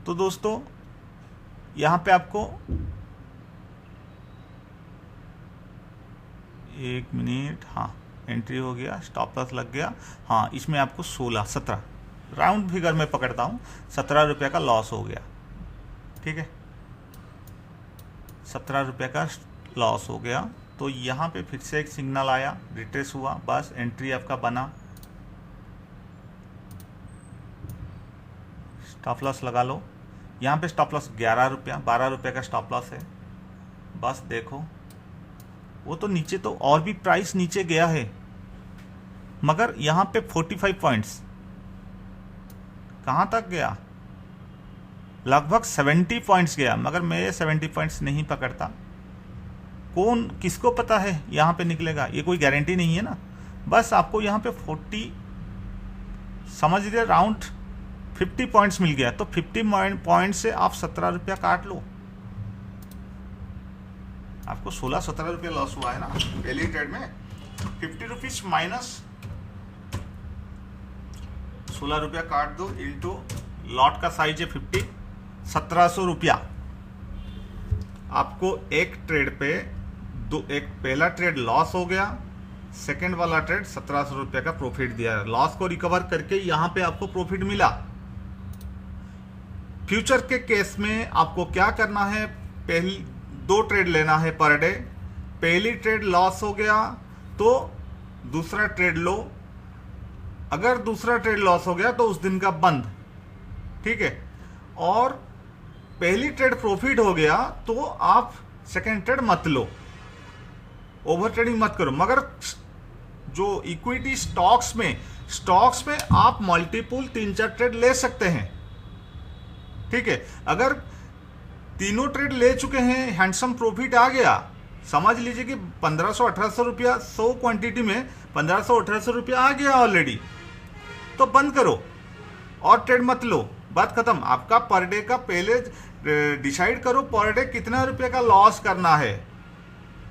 तो दोस्तों यहाँ पे आपको 1 मिनट, हाँ एंट्री हो गया, स्टॉप लॉस लग गया। हाँ इसमें आपको 17 राउंड फिगर में पकड़ता हूँ, 17 रुपये का लॉस हो गया। ठीक है, 17 रुपये का लॉस हो गया। तो यहाँ पे फिर से एक सिग्नल आया, रिट्रेस हुआ, बस एंट्री आपका बना, स्टॉप लॉस लगा लो। यहाँ पे स्टॉप लॉस 11 रुपया, 12 रुपये का स्टॉप लॉस है। बस देखो वो तो नीचे तो और भी प्राइस नीचे गया है, मगर यहाँ पे 45 पॉइंट्स कहाँ तक गया, लगभग 70 पॉइंट्स गया, मगर मैं 70 पॉइंट्स नहीं पकड़ता। कौन किसको पता है यहाँ पे निकलेगा, ये कोई गारंटी नहीं है ना। बस आपको यहाँ पे 40 समझ लीजिए राउंड 50 पॉइंट्स मिल गया, तो 50 पॉइंट से आप 17 रुपया काट लो, आपको 16-17 रुपया लॉस हुआ है ना पहली ट्रेड में। 50 रुपीज माइनस 16 रुपया काट दो, इंटू लॉट का साइज है 50, 1700 रुपया आपको एक ट्रेड पे एक पहला ट्रेड लॉस हो गया, सेकंड वाला ट्रेड 1700 रुपया का प्रॉफिट दिया। लॉस को रिकवर करके यहां पे आपको प्रॉफिट मिला। फ्यूचर के केस में आपको क्या करना है, पहली 2 ट्रेड लेना है पर डे। पहली ट्रेड लॉस हो गया तो दूसरा ट्रेड लो, अगर दूसरा ट्रेड लॉस हो गया तो उस दिन का बंद। ठीक है, और पहली ट्रेड प्रॉफिट हो गया तो आप सेकंड ट्रेड मत लो, ओवर ट्रेडिंग मत करो। मगर जो इक्विटी स्टॉक्स में आप मल्टीपल 3-4 ट्रेड ले सकते हैं। ठीक है, अगर तीनों ट्रेड ले चुके हैं, हैंडसम प्रॉफिट आ गया, समझ लीजिए कि 1500-1800 रुपया 100 क्वांटिटी में 1500-1800 रुपया आ गया ऑलरेडी, तो बंद करो और ट्रेड मत लो, बात खत्म। आपका पर डे का पहले डिसाइड करो पर डे कितना रुपये का लॉस करना है,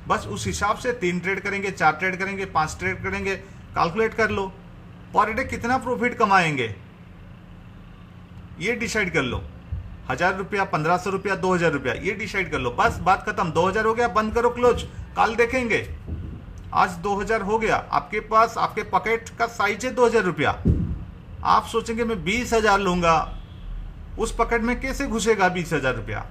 बस उस हिसाब से 3 ट्रेड करेंगे, 4 ट्रेड करेंगे, 5 ट्रेड करेंगे, कैलकुलेट कर लो पर डे कितना प्रॉफिट कमाएंगे, ये डिसाइड कर लो। 1000 रुपया, 1500 रुपया, 2000 रुपया, ये डिसाइड कर लो, बस बात खत्म। 2000 हो गया, बंद करो, क्लोज, कल देखेंगे। आज 2000 हो गया, आपके पास आपके पॉकेट का साइज है 2000 रुपया, आप सोचेंगे मैं 20,000 लूंगा, उस पॉकेट में कैसे घुसेगा 20,000 रुपया।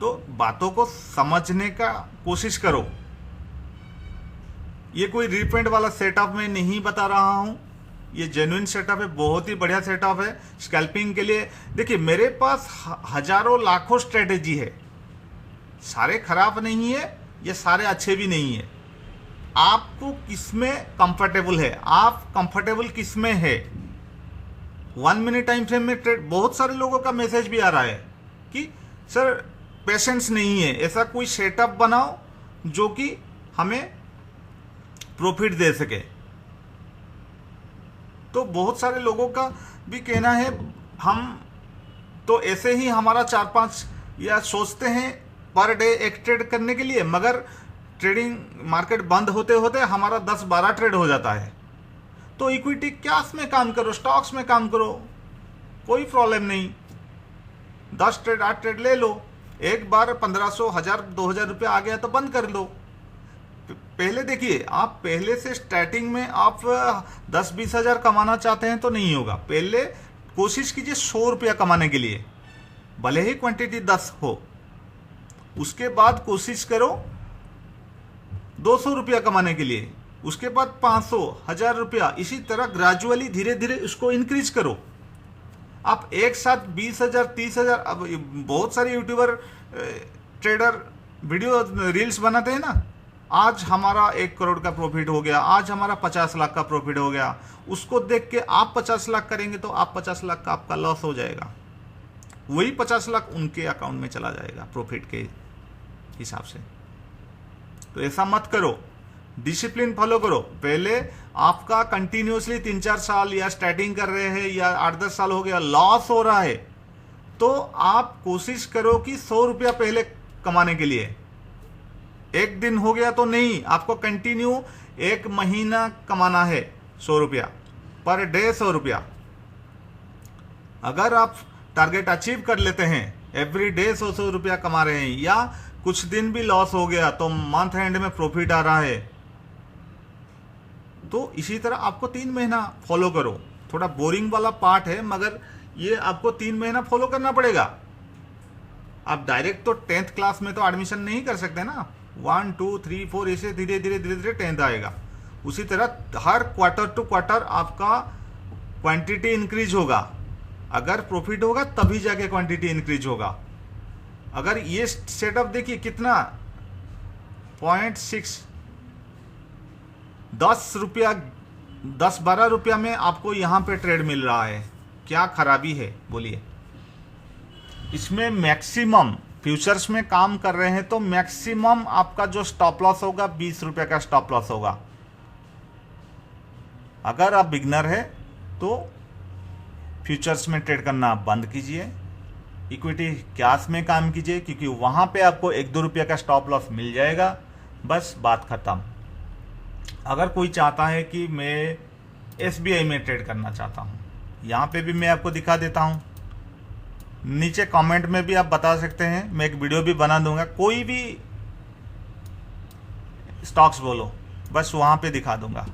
तो बातों को समझने का कोशिश करो। ये कोई रीप्रिंट वाला सेटअप में नहीं बता रहा हूं, ये जेन्युइन सेटअप है, बहुत ही बढ़िया सेटअप है स्कैल्पिंग के लिए। देखिए मेरे पास हजारों लाखों स्ट्रेटेजी है, सारे खराब नहीं है, ये सारे अच्छे भी नहीं है। आपको किसमें कंफर्टेबल है, आप कंफर्टेबल किसमें है। 1 मिनट टाइम फ्रेम में ट्रेड, बहुत सारे लोगों का मैसेज भी आ रहा है कि सर पेशेंस नहीं है, ऐसा कोई सेटअप बनाओ जो कि हमें प्रॉफिट दे सके। तो बहुत सारे लोगों का भी कहना है, हम तो ऐसे ही हमारा 4-5 या सोचते हैं पर डे एक ट्रेड करने के लिए, मगर ट्रेडिंग मार्केट बंद होते होते हमारा 10-12 ट्रेड हो जाता है। तो इक्विटी कैश में काम करो, स्टॉक्स में काम करो, कोई प्रॉब्लम नहीं। 10 ट्रेड 8 ट्रेड ले लो, एक बार 1500, 1000, 2000 रुपया आ गया तो बंद कर लो। पहले देखिए, आप पहले से स्टार्टिंग में आप 10-20 हजार कमाना चाहते हैं तो नहीं होगा। पहले कोशिश कीजिए 100 रुपया कमाने के लिए, भले ही क्वांटिटी 10 हो। उसके बाद कोशिश करो 200 रुपया कमाने के लिए, उसके बाद 500, 1000 रुपया, इसी तरह ग्रेजुअली धीरे धीरे इसको इंक्रीज करो। आप एक साथ 20,000, 30,000, अब बहुत सारे यूट्यूबर ट्रेडर वीडियो रील्स बनाते हैं ना, आज हमारा 1 करोड़ का प्रॉफिट हो गया, आज हमारा 50 लाख का प्रॉफिट हो गया, उसको देख के आप 50 लाख करेंगे तो आप 50 लाख का आपका लॉस हो जाएगा, वही 50 लाख उनके अकाउंट में चला जाएगा प्रॉफिट के हिसाब से। तो ऐसा मत करो, डिसिप्लिन फॉलो करो। पहले आपका कंटिन्यूसली 3-4 साल या स्टार्टिंग कर रहे हैं या 8-10 साल हो गया, लॉस हो रहा है, तो आप कोशिश करो कि 100 रुपया पहले कमाने के लिए एक दिन हो गया तो नहीं, आपको कंटिन्यू 1 महीना कमाना है 100 रुपया पर डे, 100 रुपया। अगर आप टारगेट अचीव कर लेते हैं, एवरी डे 100 रुपया कमा रहे हैं, या कुछ दिन भी लॉस हो गया तो मंथ एंड में प्रॉफिट आ रहा है, तो इसी तरह आपको 3 महीना फॉलो करो। थोड़ा बोरिंग वाला पार्ट है, मगर ये आपको 3 महीना फॉलो करना पड़ेगा। आप डायरेक्ट तो 10th क्लास में तो एडमिशन नहीं कर सकते ना, 1 2 3 4 ऐसे धीरे धीरे 10th आएगा। उसी तरह हर क्वार्टर टू क्वार्टर आपका क्वांटिटी इंक्रीज होगा। अगर प्रॉफिट होगा तभी जाके क्वांटिटी इंक्रीज होगा। अगर ये सेटअप देखिए कितना 0.6 10 रुपया 10-12 रुपया में आपको यहां पे ट्रेड मिल रहा है। क्या खराबी है बोलिए? इसमें मैक्सिमम फ्यूचर्स में काम कर रहे हैं तो मैक्सिमम आपका जो स्टॉप लॉस होगा 20 रुपया का स्टॉप लॉस होगा। अगर आप बिगनर है तो फ्यूचर्स में ट्रेड करना बंद कीजिए, इक्विटी कैश में काम कीजिए, क्योंकि वहां पे आपको 1-2 रुपया का स्टॉप लॉस मिल जाएगा, बस बात खत्म। अगर कोई चाहता है कि मैं SBI में ट्रेड करना चाहता हूं, यहां पे भी मैं आपको दिखा देता हूं। नीचे कमेंट में भी आप बता सकते हैं, मैं एक वीडियो भी बना दूंगा। कोई भी स्टॉक्स बोलो, बस वहां पे दिखा दूंगा।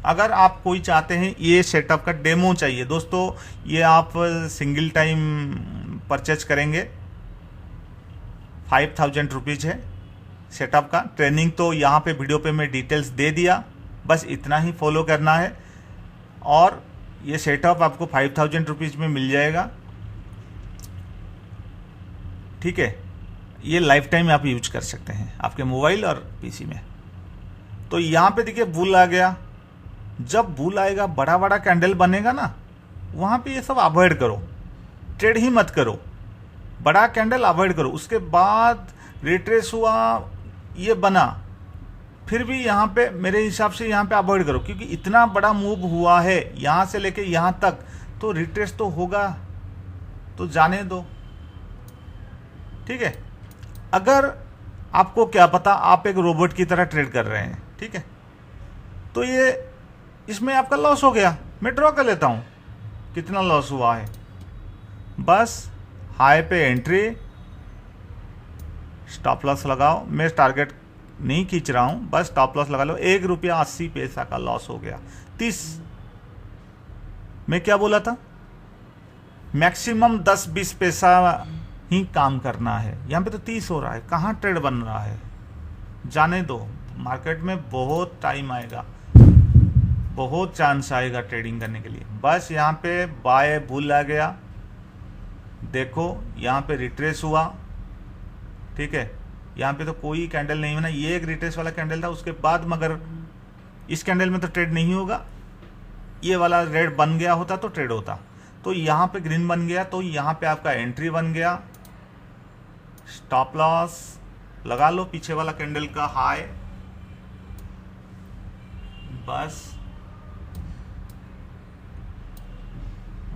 अगर आप कोई चाहते हैं ये सेटअप का डेमो चाहिए दोस्तों, ये आप सिंगल टाइम परचेज करेंगे, 5000 रुपीज़ है सेटअप का। ट्रेनिंग तो यहाँ पे वीडियो पे मैं डिटेल्स दे दिया, बस इतना ही फॉलो करना है और ये सेटअप आपको 5000 रुपीज़ में मिल जाएगा। ठीक है, ये लाइफ टाइम आप यूज कर सकते हैं आपके मोबाइल और पीसी में। तो यहाँ पे देखिए बुल आ गया। जब बुल आएगा, बड़ा बड़ा कैंडल बनेगा ना, वहां पे ये सब अवॉइड करो, ट्रेड ही मत करो, बड़ा कैंडल अवॉइड करो। उसके बाद रिट्रेस हुआ, ये बना, फिर भी यहाँ पे मेरे हिसाब से यहाँ पे अवॉइड करो, क्योंकि इतना बड़ा मूव हुआ है यहाँ से लेके यहाँ तक, तो रिट्रेस तो होगा, तो जाने दो। ठीक है, अगर आपको क्या पता आप एक रोबोट की तरह ट्रेड कर रहे हैं, ठीक है, तो ये इसमें आपका लॉस हो गया, मैं ड्रॉ कर लेता हूं। कितना लॉस हुआ है, बस हाई पे एंट्री, स्टॉप लॉस लगाओ। मैं टारगेट नहीं खींच रहा हूं, बस स्टॉप लॉस लगा लो। 1 रुपया 80 पैसा का लॉस हो गया। 30, मैं क्या बोला था, मैक्सिमम 10-20 पैसा ही काम करना है। यहां पे तो 30 हो रहा है, कहां ट्रेड बन रहा है? जाने दो, मार्केट में बहुत टाइम आएगा, बहुत चांस आएगा ट्रेडिंग करने के लिए। बस यहाँ पे बाय बुल आ गया, देखो यहाँ पे रिट्रेस हुआ, ठीक है, यहाँ पे तो कोई कैंडल नहीं बना, ये एक रिट्रेस वाला कैंडल था। उसके बाद मगर इस कैंडल में तो ट्रेड नहीं होगा, ये वाला रेड बन गया होता तो ट्रेड होता। तो यहाँ पे ग्रीन बन गया, तो यहाँ पे आपका एंट्री बन गया, स्टॉप लॉस लगा लो पीछे वाला कैंडल का हाई। बस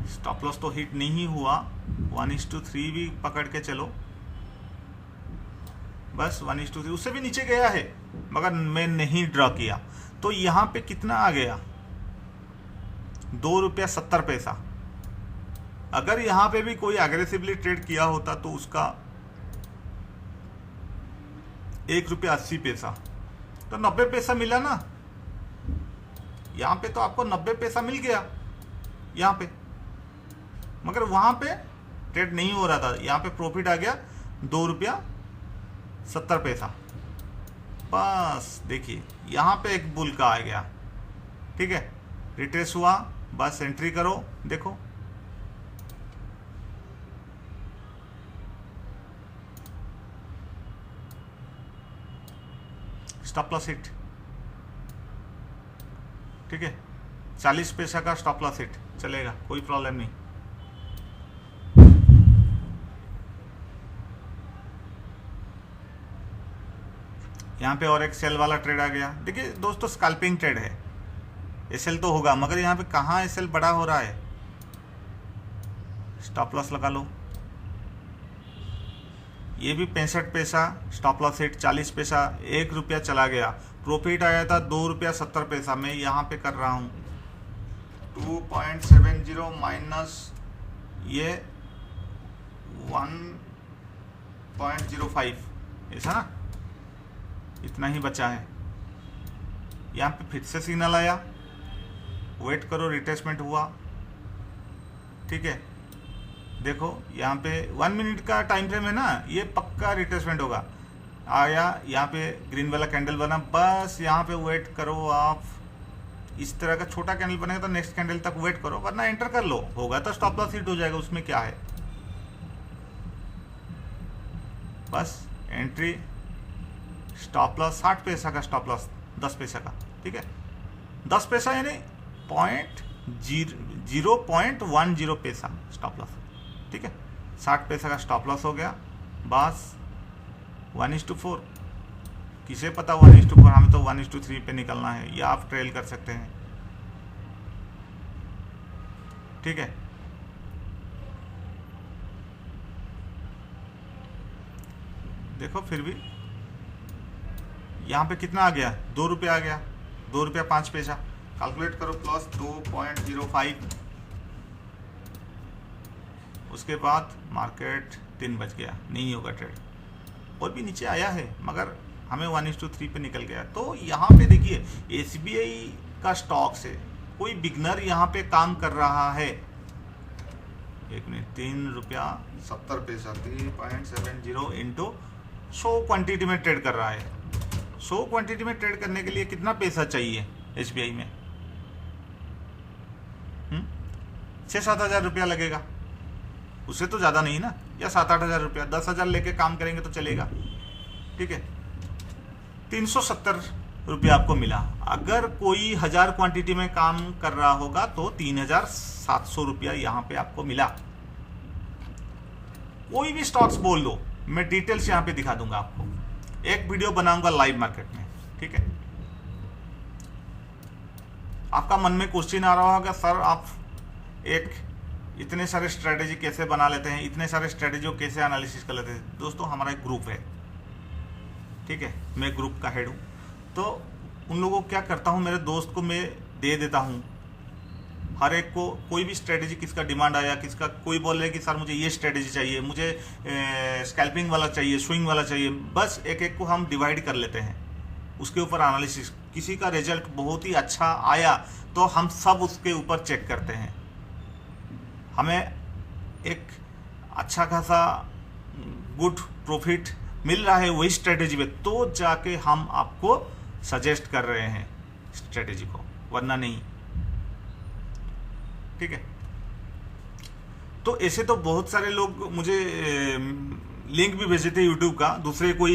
स्टॉप लॉस तो हिट नहीं हुआ, 1:3 भी पकड़ के चलो, बस 1:3, उससे भी नीचे गया है मगर मैं नहीं ड्रॉ किया। तो यहां पे कितना आ गया, 2 रुपया 70 पैसा। अगर यहां पे भी कोई एग्रेसिवली ट्रेड किया होता तो उसका 1 रुपया 80 पैसा, तो 90 पैसा मिला ना। यहां पे तो आपको 90 पैसा मिल गया यहां पे, मगर वहां पे ट्रेड नहीं हो रहा था। यहां पे प्रॉफिट आ गया 2 रुपया 70 पैसा। बस देखिए यहां पे एक बुल का आ गया, ठीक है, रिट्रेस हुआ, बस एंट्री करो। देखो स्टॉप लॉस हिट, ठीक है, 40 पैसा का स्टॉप लॉस हिट चलेगा, कोई प्रॉब्लम नहीं। यहाँ पे और एक सेल वाला ट्रेड आ गया। देखिए दोस्तों स्कैल्पिंग ट्रेड है, एसएल तो होगा, मगर यहाँ पे कहाँ एसएल बड़ा हो रहा है। स्टॉप लॉस लगा लो, ये भी 65 पैसा, स्टॉप लॉस हिट 40 पैसा, 1 रुपया चला गया। प्रॉफिट आया था 2 रुपया 70 पैसा। मैं यहाँ पे कर रहा हूँ 2.70 माइनस ये 1.05, ऐसा ना, इतना ही बचा है। यहाँ पे फिर से सिग्नल आया, वेट करो, रिट्रेसमेंट हुआ, ठीक है। देखो यहाँ पे 1 मिनट का टाइम फ्रेम है ना, ये पक्का रिट्रेसमेंट होगा। आया यहाँ पे ग्रीन वाला कैंडल बना, बस यहाँ पे वेट करो आप। इस तरह का छोटा कैंडल बनेगा तो नेक्स्ट कैंडल तक वेट करो, वरना एंटर कर लो, होगा तो स्टॉप लॉस हिट हो जाएगा, उसमें क्या है। बस एंट्री, स्टॉप लॉस 60 पैसा का, स्टॉप लॉस 10 पैसा का, ठीक है। 10 पैसा यानी 0.10 पैसा स्टॉप लॉस, ठीक है। 60 पैसा का स्टॉप लॉस हो गया। बस 1:4, किसे पता 1:4, हमें तो 1:3 पे निकलना है, या आप ट्रेल कर सकते हैं, ठीक है। देखो फिर भी यहाँ पे कितना आ गया, 2 रुपया आ गया, 2 रुपया 5 पैसा। कैलकुलेट करो, प्लस 2.05। उसके बाद मार्केट 3 बज गया, नहीं होगा ट्रेड, और भी नीचे आया है मगर हमें 1:3 पे निकल गया। तो यहाँ पे देखिए SBI का स्टॉक से कोई बिगनर यहाँ पे काम कर रहा है। 1 मिनट, 3 रुपया 70 पैसा, 3.70 इंटू 100 क्वांटिटी में ट्रेड कर रहा है। 100 क्वांटिटी में ट्रेड करने के लिए कितना पैसा चाहिए SBI में? 6-7 हज़ार रुपया लगेगा, उससे तो ज़्यादा नहीं ना, या 7-8 हज़ार रुपया। 10,000 लेके काम करेंगे तो चलेगा, ठीक है। 370 रुपया आपको मिला। अगर कोई 1000 क्वांटिटी में काम कर रहा होगा तो 3700 रुपया यहाँ पे आपको मिला। कोई भी स्टॉक्स बोल दो, मैं डिटेल्स यहाँ पे दिखा दूंगा आपको, एक वीडियो बनाऊंगा लाइव मार्केट में, ठीक है। आपका मन में क्वेश्चन आ रहा होगा, सर आप एक इतने सारे स्ट्रेटेजी कैसे बना लेते हैं, इतने सारे स्ट्रेटेजी को कैसे एनालिसिस कर लेते हैं? दोस्तों हमारा एक ग्रुप है, ठीक है, मैं ग्रुप का हेड हूँ। तो उन लोगों को क्या करता हूँ, मेरे दोस्त को मैं दे देता हूँ, हर एक को कोई भी स्ट्रेटेजी, किसका डिमांड आया, किसका कोई बोल रहे कि सर मुझे ये स्ट्रेटेजी चाहिए, मुझे स्कैल्पिंग वाला चाहिए, स्विंग वाला चाहिए, बस एक एक को हम डिवाइड कर लेते हैं, उसके ऊपर एनालिसिस। किसी का रिजल्ट बहुत ही अच्छा आया तो हम सब उसके ऊपर चेक करते हैं, हमें एक अच्छा खासा गुड प्रॉफिट मिल रहा है वही स्ट्रेटेजी पे, तो जाके हम आपको सजेस्ट कर रहे हैं स्ट्रेटेजी को, वरना नहीं, ठीक है। तो ऐसे तो बहुत सारे लोग मुझे लिंक भी भेजे थे यूट्यूब का, दूसरे कोई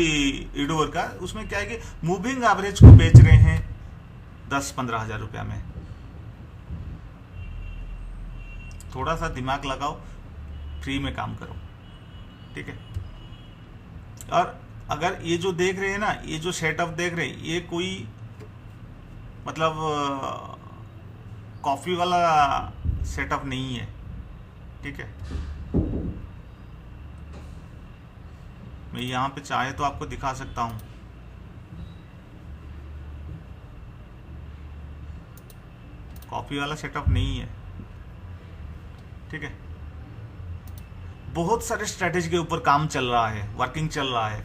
यूट्यूबर का, उसमें क्या है कि मूविंग एवरेज को बेच रहे हैं 10-15 हज़ार रुपया में। थोड़ा सा दिमाग लगाओ, फ्री में काम करो, ठीक है। और अगर ये जो देख रहे हैं ना, ये जो सेटअप देख रहे हैं, ये कोई मतलब कॉफी वाला सेटअप नहीं है, ठीक है। मैं यहाँ पे चाहे तो आपको दिखा सकता हूँ, कॉफी वाला सेटअप नहीं है, ठीक है। बहुत सारे स्ट्रेटेजी के ऊपर काम चल रहा है, वर्किंग चल रहा है,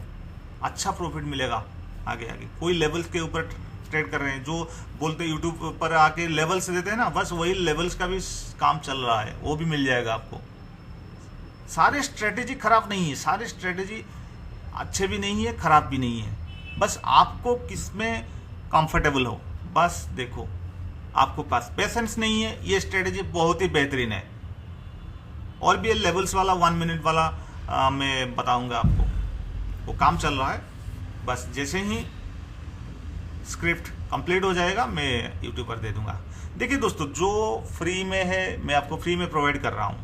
अच्छा प्रॉफिट मिलेगा आगे आगे। कोई लेवल्स के ऊपर ट्रेड कर रहे हैं, जो बोलते हैं यूट्यूब पर आके लेवल्स देते हैं ना, बस वही लेवल्स का भी काम चल रहा है, वो भी मिल जाएगा आपको। सारे स्ट्रेटेजी खराब नहीं है, सारे स्ट्रेटेजी अच्छे भी नहीं है, खराब भी नहीं है, बस आपको किसमें कंफर्टेबल हो, बस देखो। आपको पास पेशेंस नहीं है, ये स्ट्रेटेजी बहुत ही बेहतरीन है। और भी ये लेवल्स वाला 1 मिनट वाला मैं बताऊंगा आपको, वो काम चल रहा है। बस जैसे ही स्क्रिप्ट कंप्लीट हो जाएगा मैं यूट्यूब पर दे दूंगा। देखिए दोस्तों, जो फ्री में है मैं आपको फ्री में प्रोवाइड कर रहा हूँ,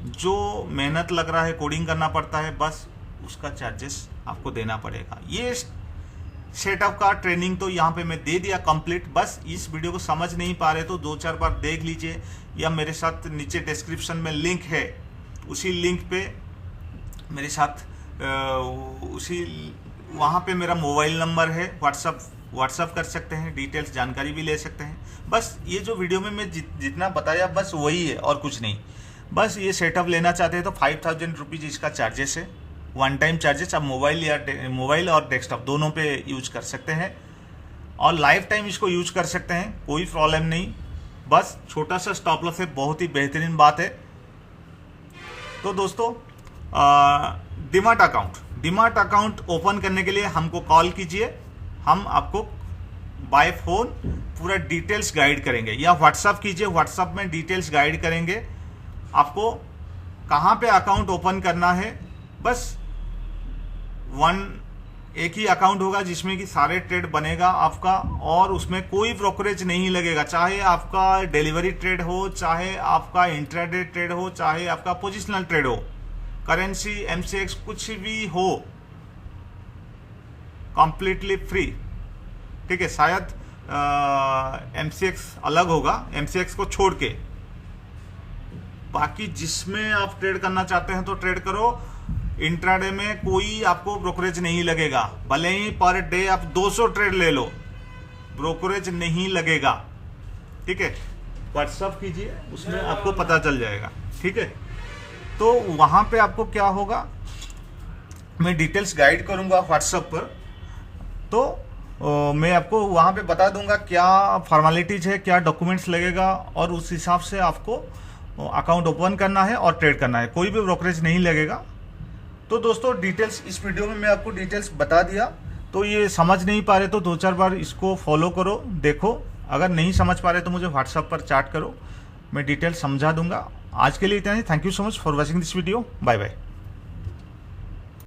जो मेहनत लग रहा है, कोडिंग करना पड़ता है, बस उसका चार्जेस आपको देना पड़ेगा। ये सेटअप का ट्रेनिंग तो यहाँ पे मैं दे दिया कंप्लीट। बस इस वीडियो को समझ नहीं पा रहे तो 2-4 बार देख लीजिए, या मेरे साथ नीचे डिस्क्रिप्शन में लिंक है, उसी लिंक पे मेरे साथ उसी वहाँ पे मेरा मोबाइल नंबर है, व्हाट्सअप कर सकते हैं, डिटेल्स जानकारी भी ले सकते हैं। बस ये जो वीडियो में मैं जितना बताया बस वही है और कुछ नहीं। बस ये सेटअप लेना चाहते हैं तो 5000 रुपीज़ इसका चार्जेस है, वन टाइम चार्जेस। आप मोबाइल और डेस्कटॉप दोनों पे यूज कर सकते हैं और लाइफ टाइम इसको यूज कर सकते हैं, कोई प्रॉब्लम नहीं। बस छोटा सा स्टॉप लॉस है, बहुत ही बेहतरीन बात है। तो दोस्तों डीमैट अकाउंट ओपन करने के लिए हमको कॉल कीजिए, हम आपको बाय फोन पूरा डिटेल्स गाइड करेंगे, या व्हाट्सअप कीजिए, व्हाट्सअप में डिटेल्स गाइड करेंगे आपको कहाँ पे अकाउंट ओपन करना है। बस एक ही अकाउंट होगा जिसमें कि सारे ट्रेड बनेगा आपका, और उसमें कोई ब्रोकरेज नहीं लगेगा। चाहे आपका डिलीवरी ट्रेड हो, चाहे आपका इंट्राडे ट्रेड हो, चाहे आपका पोजिशनल ट्रेड हो, करेंसी, MCX कुछ भी हो, कंप्लीटली फ्री। ठीक है, शायद MCX अलग होगा, MCX को छोड़ के बाकी जिसमें आप ट्रेड करना चाहते हैं तो ट्रेड करो। इंट्राडे में कोई आपको ब्रोकरेज नहीं लगेगा, भले ही पर डे आप 200 ट्रेड ले लो, ब्रोकरेज नहीं लगेगा। ठीक है, व्हाट्सअप कीजिए, उसमें आपको पता चल जाएगा। ठीक है, तो वहां पे आपको क्या होगा, मैं डिटेल्स गाइड करूंगा व्हाट्सएप पर, तो मैं आपको वहां पे बता दूंगा क्या फॉर्मेलिटीज है, क्या डॉक्यूमेंट्स लगेगा, और उस हिसाब से आपको अकाउंट ओपन करना है और ट्रेड करना है, कोई भी ब्रोकरेज नहीं लगेगा। तो दोस्तों डिटेल्स इस वीडियो में मैं आपको डिटेल्स बता दिया, तो ये समझ नहीं पा रहे तो 2-4 बार इसको फॉलो करो, देखो। अगर नहीं समझ पा रहे तो मुझे व्हाट्सएप पर चैट करो, मैं डिटेल्स समझा दूंगा। आज के लिए इतना ही। Thank you so much for watching this video. Bye bye.